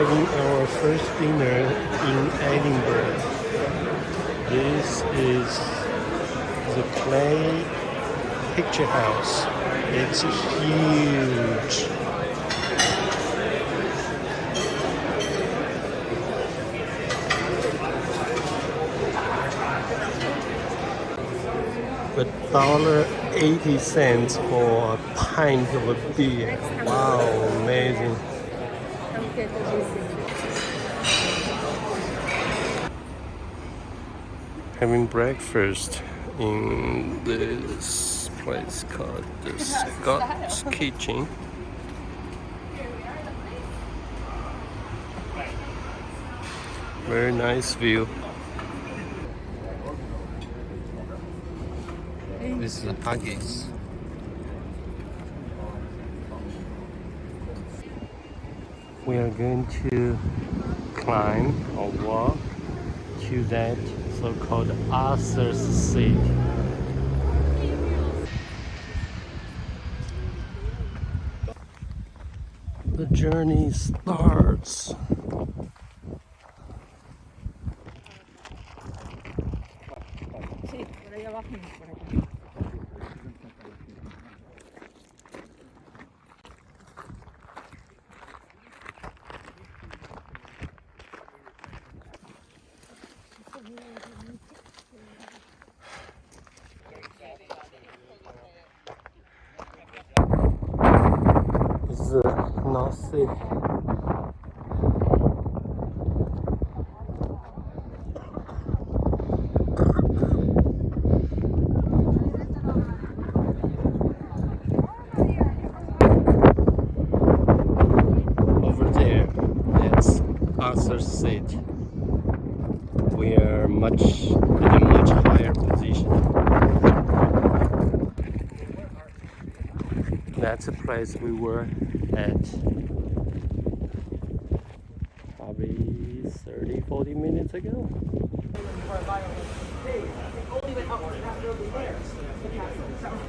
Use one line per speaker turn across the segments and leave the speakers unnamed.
having our first dinner in Edinburgh. This is the Clay Picture House. It's huge. $1.80 for a pint of a beer. Wow, amazing. Having breakfast in this place called the Scott's Kitchen. Very nice view. This is Huggies. We are going to climb or walk to that so-called Arthur's Seat. The journey starts. The North Sea. Over there, that's Arthur's Seat. We are in a much higher position. That's a place we were at probably 30-40 minutes ago.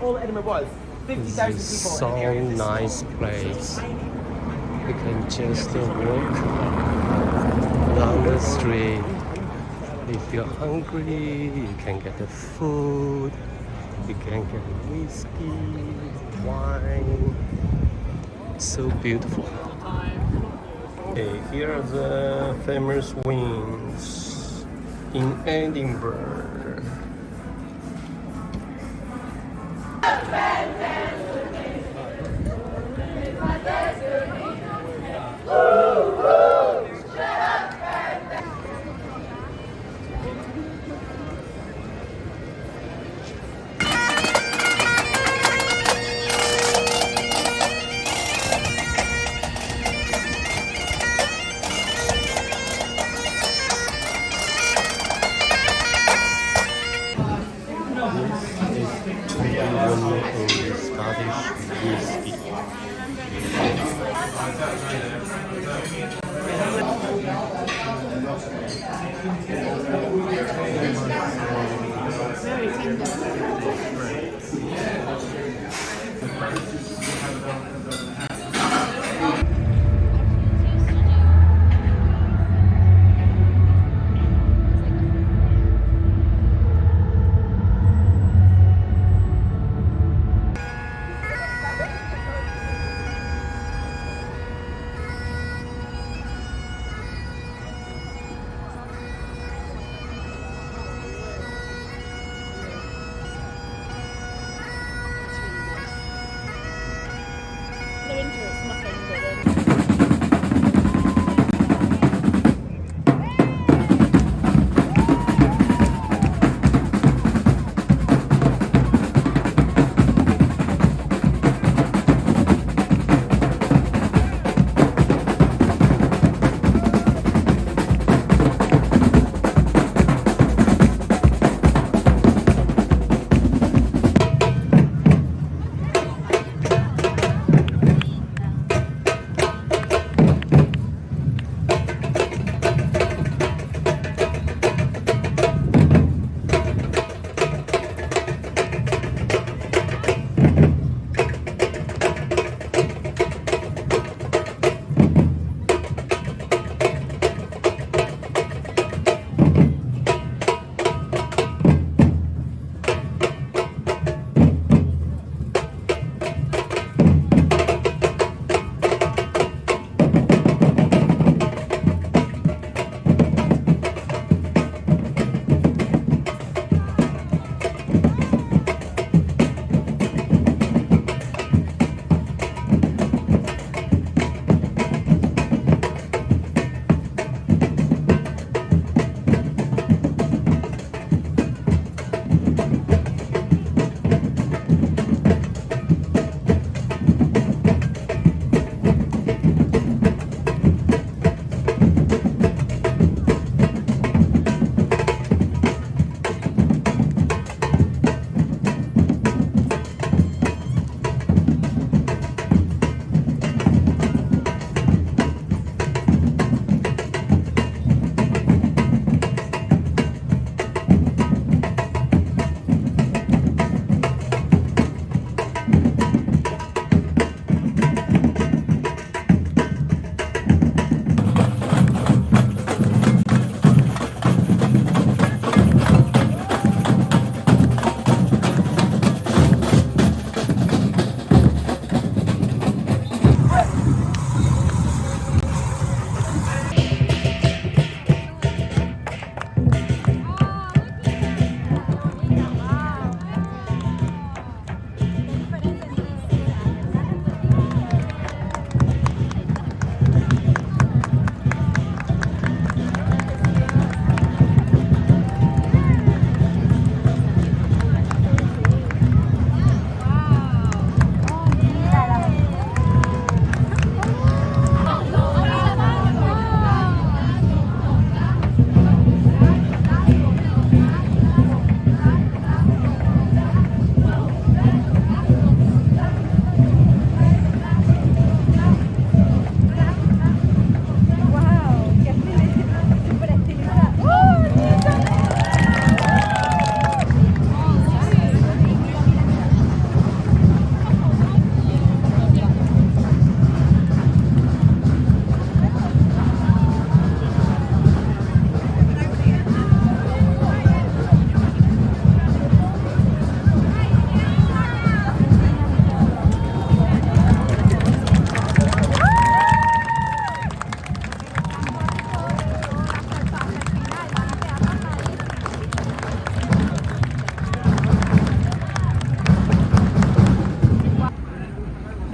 All Edinburgh was.
This is so nice place. You can just walk down the street. If you're hungry, you can get the food. You can get whiskey, wine. It's so beautiful. Okay, here are the famous wings in Edinburgh.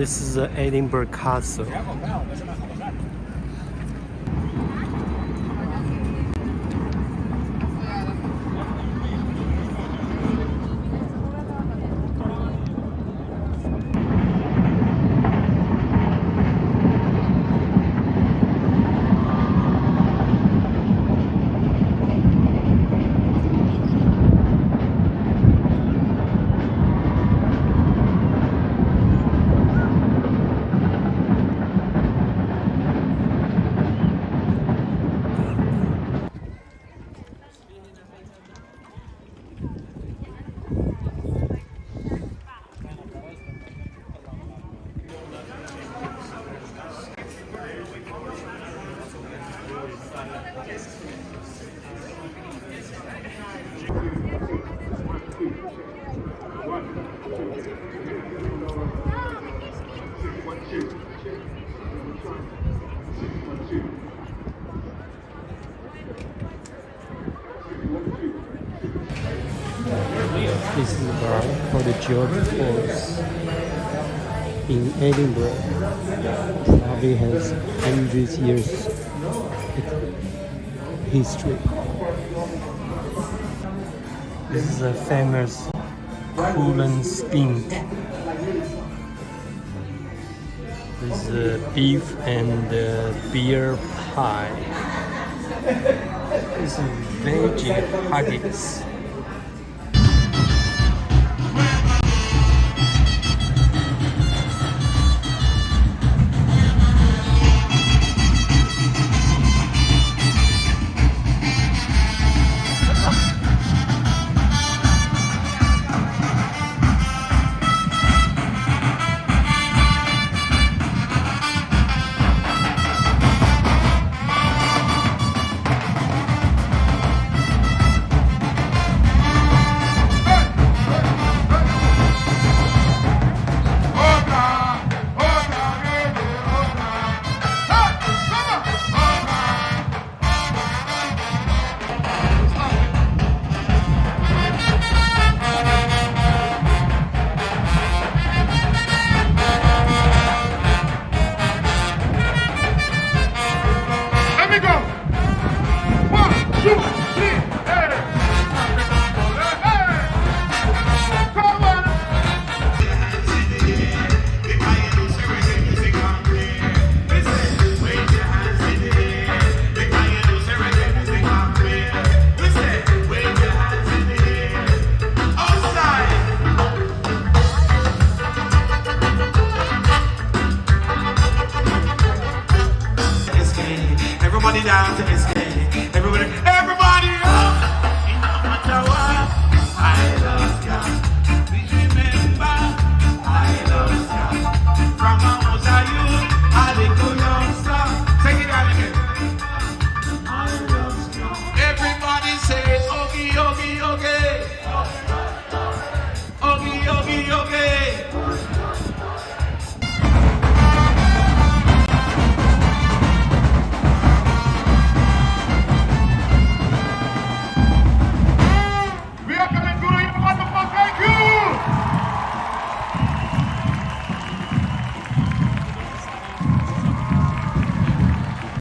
This is the Edinburgh Castle. This is the bar for the George Falls in Edinburgh. Probably has hundreds years history. This is a famous coolant spink. This is beef and beer pie. This is veggie haggis.
Everybody down to escape. Everybody.